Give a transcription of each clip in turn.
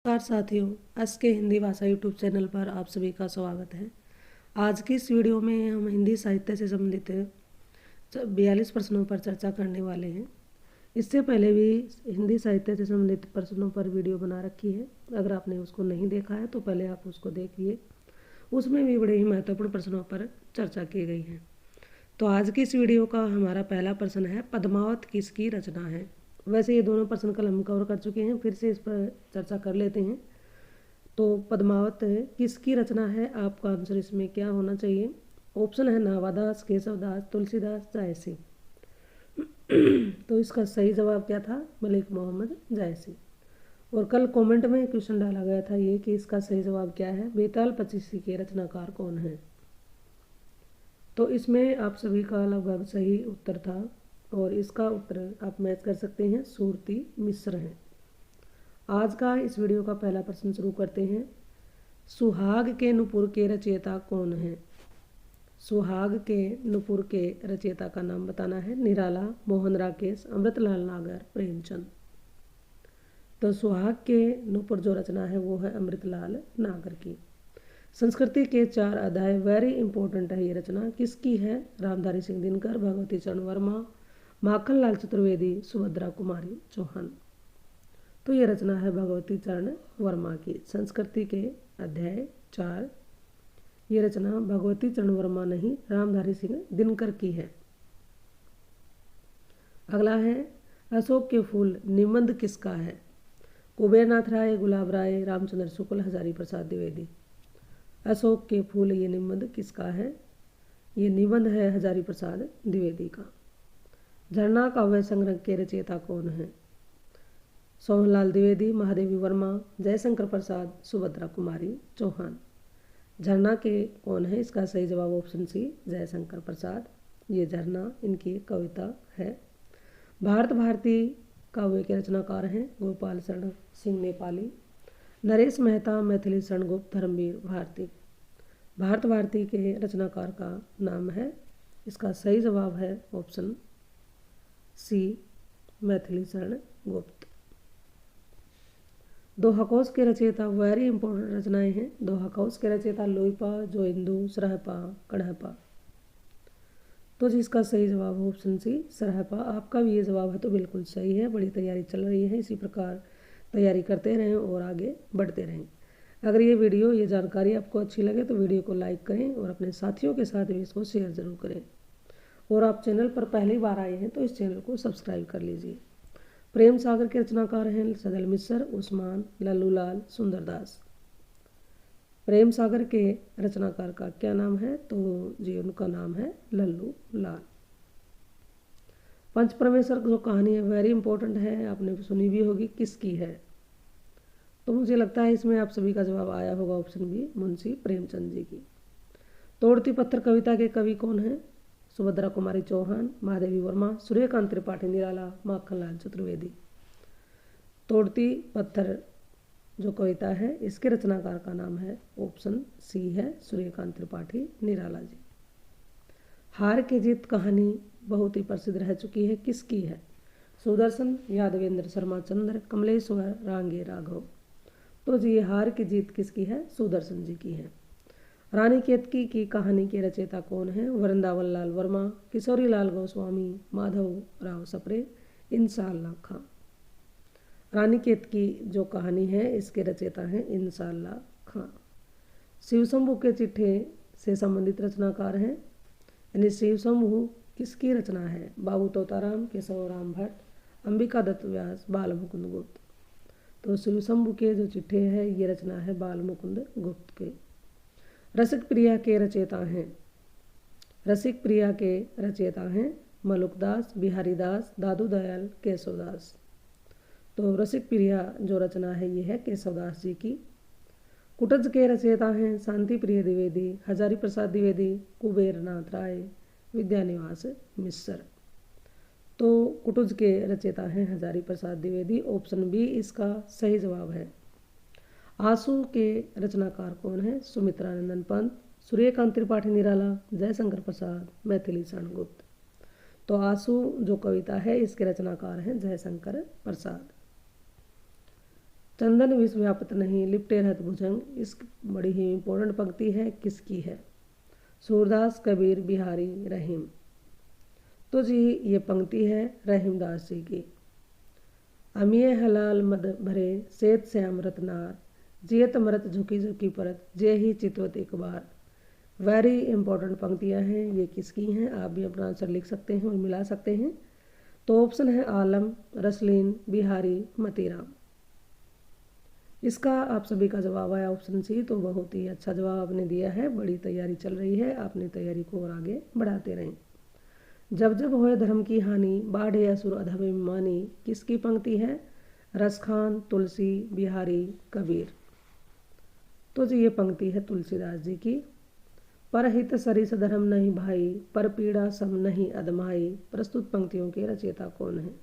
नमस्कार साथियों, एस के हिंदी भाषा यूट्यूब चैनल पर आप सभी का स्वागत है। आज की इस वीडियो में हम हिंदी साहित्य से संबंधित 42 प्रश्नों पर चर्चा करने वाले हैं। इससे पहले भी हिंदी साहित्य से संबंधित प्रश्नों पर वीडियो बना रखी है। अगर आपने उसको नहीं देखा है तो पहले आप उसको देखिए, उसमें भी बड़े ही महत्वपूर्ण प्रश्नों पर चर्चा की गई है। तो आज की इस वीडियो का हमारा पहला प्रश्न है, पद्मावत किसकी रचना है। वैसे ये दोनों प्रश्न कल हम कवर कर चुके हैं, फिर से इस पर चर्चा कर लेते हैं। तो पद्मावत किसकी रचना है, आपका आंसर इसमें क्या होना चाहिए। ऑप्शन है नावादास, केशवदास, तुलसीदास, जायसी। तो इसका सही जवाब क्या था, मलिक मोहम्मद जायसी। और कल कमेंट में क्वेश्चन डाला गया था ये कि इसका सही जवाब क्या है, बेताल पचीसी के रचनाकार कौन है। तो इसमें आप सभी का लगभग सही उत्तर था और इसका उत्तर आप मैच कर सकते हैं, सूरती मिश्र हैं। आज का इस वीडियो का पहला प्रश्न शुरू करते हैं। सुहाग के नुपुर के रचयिता कौन है। सुहाग के नुपुर के रचयिता का नाम बताना है। निराला, मोहन राकेश, अमृतलाल नागर, प्रेमचंद। तो सुहाग के नुपुर जो रचना है वो है अमृतलाल नागर की। संस्कृति के 4 अध्याय, वेरी इंपॉर्टेंट है ये रचना। किसकी है, रामधारी सिंह दिनकर, भगवती चरण वर्मा, माखनलाल चतुर्वेदी, सुभद्रा कुमारी चौहान। तो ये रचना है भगवती चरण वर्मा की। संस्कृति के अध्याय 4, ये रचना भगवती चरण वर्मा नहीं, रामधारी सिंह दिनकर की है। अगला है, अशोक के फूल निबंध किसका है। कुबेरनाथ राय, गुलाब राय, रामचंद्र शुक्ल, हजारी प्रसाद द्विवेदी। अशोक के फूल ये निबंध किसका है, ये निबंध है हजारी प्रसाद द्विवेदी का। झरना काव्य संग्रह के रचयिता कौन है। सोहनलाल द्विवेदी, महादेवी वर्मा, जयशंकर प्रसाद, सुभद्रा कुमारी चौहान। झरना के कौन है, इसका सही जवाब ऑप्शन सी, जयशंकर प्रसाद। ये झरना इनकी कविता है। भारत भारती काव्य के रचनाकार हैं गोपाल शरण सिंह नेपाली, नरेश मेहता, मैथिली शरण गुप्त, धर्मवीर भारती। भारत भारती के रचनाकार का नाम है, इसका सही जवाब है ऑप्शन सी, मैथिली शरण गुप्त। दोहा कोश के रचयिता, वेरी इंपॉर्टेंट रचनाएं हैं। दोहा कोश के रचयिता लोईपा, जोइंदू, सरहपा, कढ़हपा। तो जिसका सही जवाब ऑप्शन सी, सरहपा। आपका भी ये जवाब है तो बिल्कुल सही है। बड़ी तैयारी चल रही है, इसी प्रकार तैयारी करते रहें और आगे बढ़ते रहें। अगर ये वीडियो, ये जानकारी आपको अच्छी लगे तो वीडियो को लाइक करें और अपने साथियों के साथ भी इसको शेयर ज़रूर करें। और आप चैनल पर पहली बार आए हैं तो इस चैनल को सब्सक्राइब कर लीजिए। प्रेम सागर के रचनाकार हैं सदल मिश्र, उस्मान, लल्लूलाल, सुंदरदास। प्रेम सागर के रचनाकार का क्या नाम है, तो जी उनका नाम है लल्लू लाल। पंच परमेश्वर जो कहानी है वेरी इंपॉर्टेंट है, आपने सुनी भी होगी, किसकी है। तो मुझे लगता है इसमें आप सभी का जवाब आया होगा, ऑप्शन बी, मुंशी प्रेमचंद जी की। तोड़ती पत्थर कविता के कवि कौन है। सुभद्रा कुमारी चौहान, महादेवी वर्मा, सूर्यकांत त्रिपाठी निराला, माखनलाल चतुर्वेदी। तोड़ती पत्थर जो कविता है इसके रचनाकार का नाम है, ऑप्शन सी है, सूर्यकांत त्रिपाठी निराला जी। हार की जीत कहानी बहुत ही प्रसिद्ध रह चुकी है, किसकी है। सुदर्शन, यादवेंद्र शर्मा चंद्र, कमलेश्वर, रांगे राघव। तो जी हार की जीत किसकी है, सुदर्शन जी की है। रानी केतकी की कहानी के रचयिता कौन है। वृंदावन लाल वर्मा, किशोरी लाल गोस्वामी, माधव राव सप्रे, इंसाल्लाह खां। रानी केतकी जो कहानी है इसके रचयिता हैं इंसाल्लाह खां। शिवशंभु के चिट्ठे से संबंधित रचनाकार हैं, यानी शिवशंभु किसकी रचना है। बाबू तोताराम, केशव राम भट्ट, अंबिका दत्त व्यास, बाल मुकुंद गुप्त। तो शिवशंभु के जो चिट्ठे हैं ये रचना है बाल मुकुंद गुप्त के। रसिक प्रिया के रचयिता हैं, रसिक प्रिया के रचयिता हैं मलुकदास, बिहारी दास, दादू दयाल, केशवदास। तो रसिक प्रिया जो रचना है ये है केशवदास जी की। कुटज के रचयिता हैं शांति प्रिय द्विवेदी, हजारी प्रसाद द्विवेदी, कुबेरनाथ राय, विद्यानिवास मिश्र। तो कुटुज के रचयिता हैं हजारी प्रसाद द्विवेदी, ऑप्शन बी इसका सही जवाब है। आंसू के रचनाकार कौन है। सुमित्रानंदन पंत, सूर्यकांत त्रिपाठी निराला, जयशंकर प्रसाद, मैथिली शरण गुप्त। तो आंसू जो कविता है इसके रचनाकार हैं जयशंकर प्रसाद। चंदन विष व्यापत नहीं, लिपटे रहत भुजंग। इस बड़ी ही इंपॉर्टेंट पंक्ति है, किसकी है? सूरदास, कबीर, बिहारी, रहीम। तो जी ये पंक्ति है रहीमदास जी की। अमिये हलाल मद भरे, सेत श्याम रतनार, जियत मरत झुकी झुकी परत, जे ही चितवत एक बार। वेरी इंपॉर्टेंट पंक्तियां हैं। ये किसकी हैं? आप भी अपना आंसर लिख सकते हैं और मिला सकते हैं। तो ऑप्शन है आलम, रसलीन, बिहारी, मतीराम। इसका आप सभी का जवाब आया ऑप्शन सी। तो बहुत ही अच्छा जवाब आपने दिया है। बड़ी तैयारी चल रही है, अपनी तैयारी को और आगे बढ़ाते रहें। जब जब होए धर्म की हानि, बाढ़े असुर अधभिमानी। किसकी पंक्ति है? रसखान, तुलसी, बिहारी, कबीर। तो जी ये पंक्ति है तुलसीदास जी की। परहित सरिस धर्म नहीं भाई, पर पीड़ा सम नहीं अदमाई। प्रस्तुत पंक्तियों के रचयिता कौन है?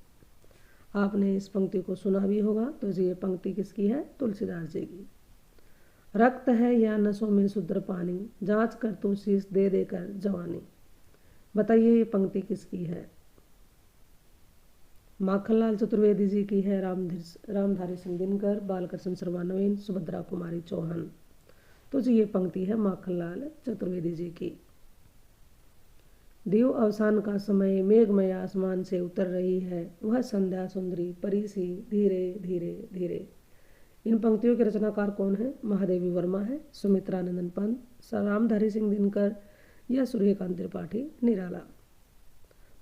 आपने इस पंक्ति को सुना भी होगा। तो जी ये पंक्ति किसकी है? तुलसीदास जी की। रक्त है या नसों में शुद्र पानी, जांच कर तू शीश दे देकर जवानी। बताइए ये पंक्ति किसकी है? माखनलाल चतुर्वेदी जी की है, रामधारी सिंह दिनकर, बालकृष्ण शर्मा नवीन, सुभद्रा कुमारी चौहान। तो जी ये पंक्ति है माखनलाल चतुर्वेदी जी की। देव अवसान का समय, मेघमय आसमान से उतर रही है, वह संध्या सुंदरी परी सी धीरे धीरे धीरे। इन पंक्तियों के रचनाकार कौन है? महादेवी वर्मा है, सुमित्रानंदन पंत, रामधारी सिंह दिनकर या सूर्यकांत त्रिपाठी निराला।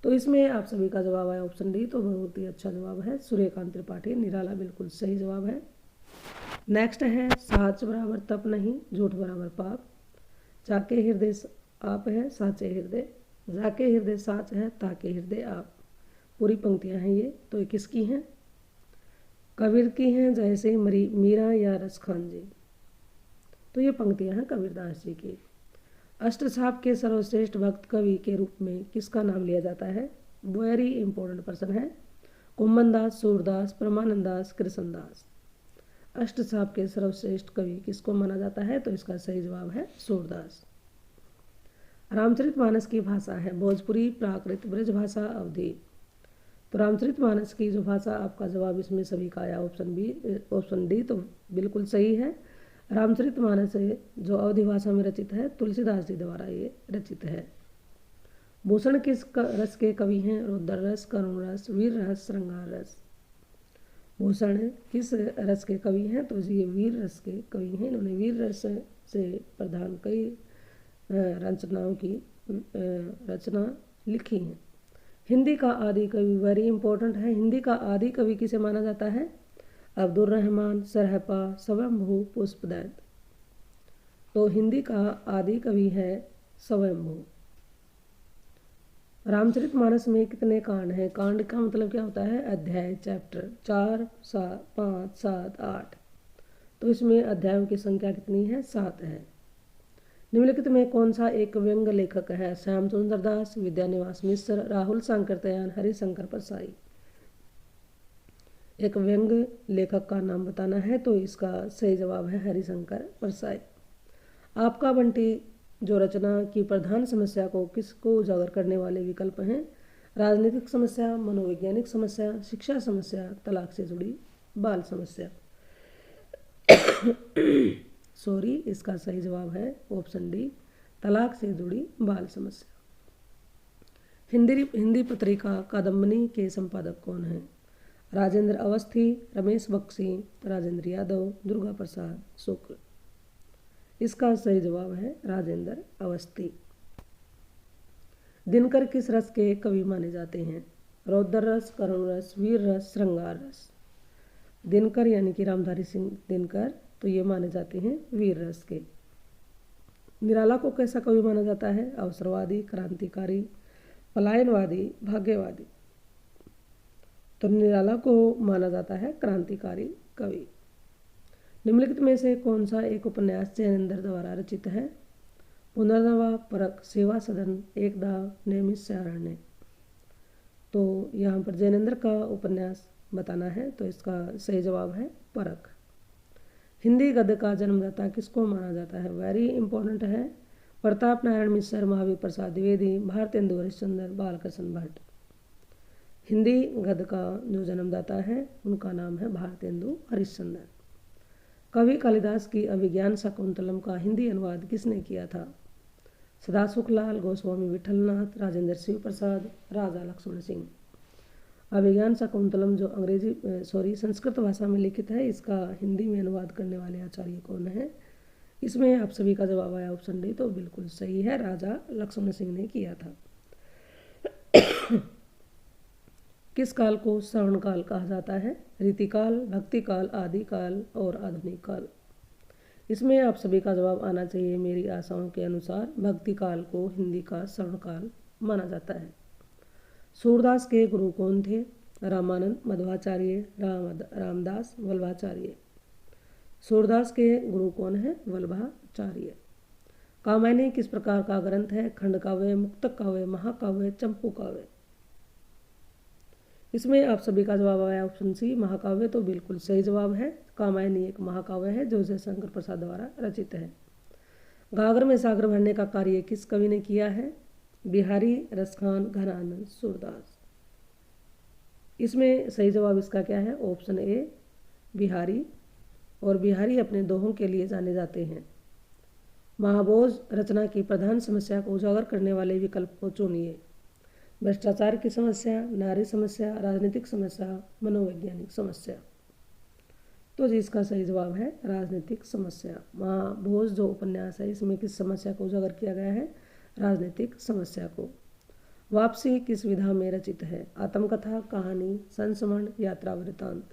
तो इसमें आप सभी का जवाब आया ऑप्शन डी। तो बहुत ही अच्छा जवाब है, सूर्यकांत त्रिपाठी निराला बिल्कुल सही जवाब है। नेक्स्ट है साच बराबर तप नहीं, झूठ बराबर पाप। जाके हृदय आप है, साचे हृदय, जाके हृदय साच है, ताके हृदय आप। पूरी पंक्तियां हैं ये। तो ये किसकी हैं? कबीर की हैं, जैसे मीरा या रसखान जी। तो ये पंक्तियां हैं कबीरदास जी की। अष्टछाप के सर्वश्रेष्ठ भक्त कवि के रूप में किसका नाम लिया जाता है? वेरी इंपॉर्टेंट पर्सन है। कुम्भनदास, सूरदास, परमानंदास, कृष्णदास। अष्टछाप के सर्वश्रेष्ठ कवि किसको माना जाता है? तो इसका सही जवाब है सूरदास। रामचरितमानस की भाषा है भोजपुरी, प्राकृत, ब्रज भाषा, अवधी। तो रामचरितमानस की जो भाषा, आपका जवाब इसमें सभी का आया ऑप्शन डी। तो बिल्कुल सही है। रामचरितमानस जो अवधी भाषा में रचित है, तुलसीदास जी द्वारा ये रचित है। भूषण किस रस के कवि हैं? रौद्र रस, करुण रस, वीर रस, श्रृंगार रस। भूषण किस रस के कवि हैं? तो ये वीर रस के कवि हैं। इन्होंने वीर रस से प्रधान कई रचनाओं की रचना लिखी है। हिंदी का आदि कवि, वेरी इंपॉर्टेंट है। हिंदी का आदि कवि किसे माना जाता है? अब्दुल रहमान, सरहपा, स्वयंभू, पुष्पदत्त। तो हिंदी का आदि कवि है स्वयंभू। रामचरितमानस में कितने कांड हैं? कांड का मतलब क्या होता है? अध्याय, चैप्टर। 4, 7, 5, 7, 8। तो इसमें अध्यायों की संख्या कितनी है? 7 है। निम्नलिखित में कौन सा एक व्यंग लेखक है? श्याम सुंदर दास, विद्यानिवास मिश्र, राहुल शंकरतयान, हरिशंकर परसाई। एक व्यंग लेखक का नाम बताना है। तो इसका सही जवाब है हरिशंकर परसाई। आपका बंटी जो रचना की प्रधान समस्या को किसको उजागर करने वाले विकल्प हैं? राजनीतिक समस्या, मनोवैज्ञानिक समस्या, शिक्षा समस्या, तलाक से जुड़ी बाल समस्या। सॉरी, इसका सही जवाब है ऑप्शन डी, तलाक से जुड़ी बाल समस्या। हिंदी पत्रिका कादम्बनी के संपादक कौन हैं? राजेंद्र अवस्थी, रमेश बख्शी, राजेंद्र यादव, दुर्गा प्रसाद शुक्ल। इसका सही जवाब है राजेंद्र अवस्थी। दिनकर किस रस के कवि माने जाते हैं? रौद्र रस, करुण रस, वीर रस, श्रृंगार रस। दिनकर यानी कि रामधारी सिंह दिनकर, तो ये माने जाते हैं वीर रस के। निराला को कैसा कवि माना जाता है? अवसरवादी, क्रांतिकारी, पलायनवादी, भाग्यवादी। तो निराला को माना जाता है क्रांतिकारी कवि। निम्नलिखित में से कौन सा एक उपन्यास जैनेंद्र द्वारा रचित है? पुनर्नवा, परख, सेवा सदन, एक दाव, नैमिषारण्य। तो यहाँ पर जैनेंद्र का उपन्यास बताना है। तो इसका सही जवाब है परख। हिंदी गद्य का जन्मदाता किसको माना जाता है? वेरी इंपॉर्टेंट है। प्रताप नारायण मिश्र, महावीर प्रसाद द्विवेदी, भारतेंदु हरिश्चंद्र, बालकृष्ण भट्ट। हिंदी गद्य का जो जन्मदाता है उनका नाम है भारतेंदु हरिश्चंद्र। कवि कालिदास की अभिज्ञान शाकुंतलम का हिंदी अनुवाद किसने किया था? सदासुखलाल, गोस्वामी विठलनाथ, राजेंद्र शिव प्रसाद, राजा लक्ष्मण सिंह। अभिज्ञान शाकुंतलम जो संस्कृत भाषा में लिखित है, इसका हिंदी में अनुवाद करने वाले आचार्य कौन है? इसमें आप सभी का जवाब आया ऑप्शन डी, तो बिल्कुल सही है, राजा लक्ष्मण सिंह ने किया था। किस काल को श्रवण काल कहा जाता है? रीतिकाल, भक्तिकाल, आदिकाल और आधुनिक काल। इसमें आप सभी का जवाब आना चाहिए मेरी आशाओं के अनुसार। भक्तिकाल को हिंदी का श्रवण काल माना जाता है। सूरदास के गुरु कौन थे? रामानंद, मध्वाचार्य, रामदास, वल्लभाचार्य। सूरदास के गुरु कौन है? वल्लभाचार्य। कामायनी किस प्रकार का ग्रंथ है? खंड काव्य, मुक्तक काव्य, महाकाव्य, चंपू काव्य। इसमें आप सभी का जवाब आया ऑप्शन सी, महाकाव्य, तो बिल्कुल सही जवाब है। कामायनी एक महाकाव्य है जो जयशंकर प्रसाद द्वारा रचित है। गागर में सागर भरने का कार्य किस कवि ने किया है? बिहारी, रसखान, घनानंद, सूरदास। इसमें सही जवाब इसका क्या है? Option A, Bihari. और बिहारी अपने दोहों के लिए जाने जाते हैं। महाभोज रचना की प्रधान समस्या को उजागर करने वाले विकल्प को चुनिए। भ्रष्टाचार की समस्या, नारी समस्या, राजनीतिक समस्या, मनोवैज्ञानिक समस्या। तो जी इसका सही जवाब है राजनीतिक समस्या। महाभोज जो उपन्यास है, इसमें किस समस्या को उजागर किया गया है? राजनीतिक समस्या को। वापसी किस विधा में रचित है? आत्मकथा, कहानी, संस्मरण, यात्रा वृत्तांत।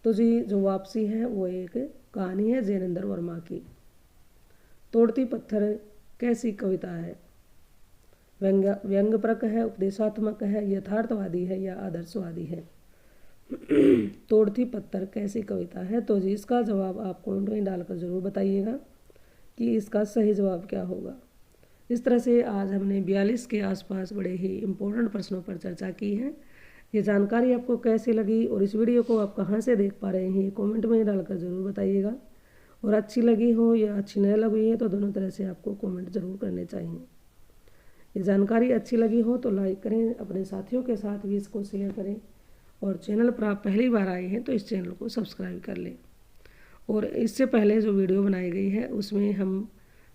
तो जी जो वापसी है वो एक कहानी है जैनेंद्र वर्मा की। तोड़ती पत्थर कैसी कविता है? व्यंग्यप्रक है, उपदेशात्मक है, यथार्थवादी है या आदर्शवादी है? तोड़ती पत्थर कैसी कविता है? तो जी इसका जवाब आप कमेंट में डालकर जरूर बताइएगा कि इसका सही जवाब क्या होगा। इस तरह से आज हमने 42 के आसपास बड़े ही इम्पोर्टेंट प्रश्नों पर चर्चा की है। ये जानकारी आपको कैसी लगी और इस वीडियो को आप कहाँ से देख पा रहे हैं, कमेंट में डालकर ज़रूर बताइएगा। और अच्छी लगी हो या अच्छी नहीं लगी है तो दोनों तरह से आपको कमेंट ज़रूर करने चाहिए। ये जानकारी अच्छी लगी हो तो लाइक करें, अपने साथियों के साथ भी इसको शेयर करें। और चैनल पर आप पहली बार आए हैं तो इस चैनल को सब्सक्राइब कर लें। और इससे पहले जो वीडियो बनाई गई है उसमें हम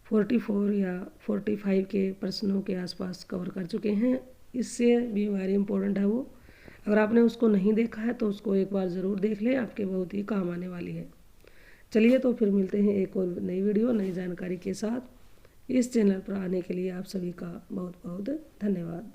44 या 45 के प्रश्नों के आसपास कवर कर चुके हैं। इससे भी वेरी इंपॉर्टेंट है वो। अगर आपने उसको नहीं देखा है तो उसको एक बार ज़रूर देख लें, आपके बहुत ही काम आने वाली है। चलिए तो फिर मिलते हैं एक और नई वीडियो नई जानकारी के साथ। इस चैनल पर आने के लिए आप सभी का बहुत बहुत धन्यवाद।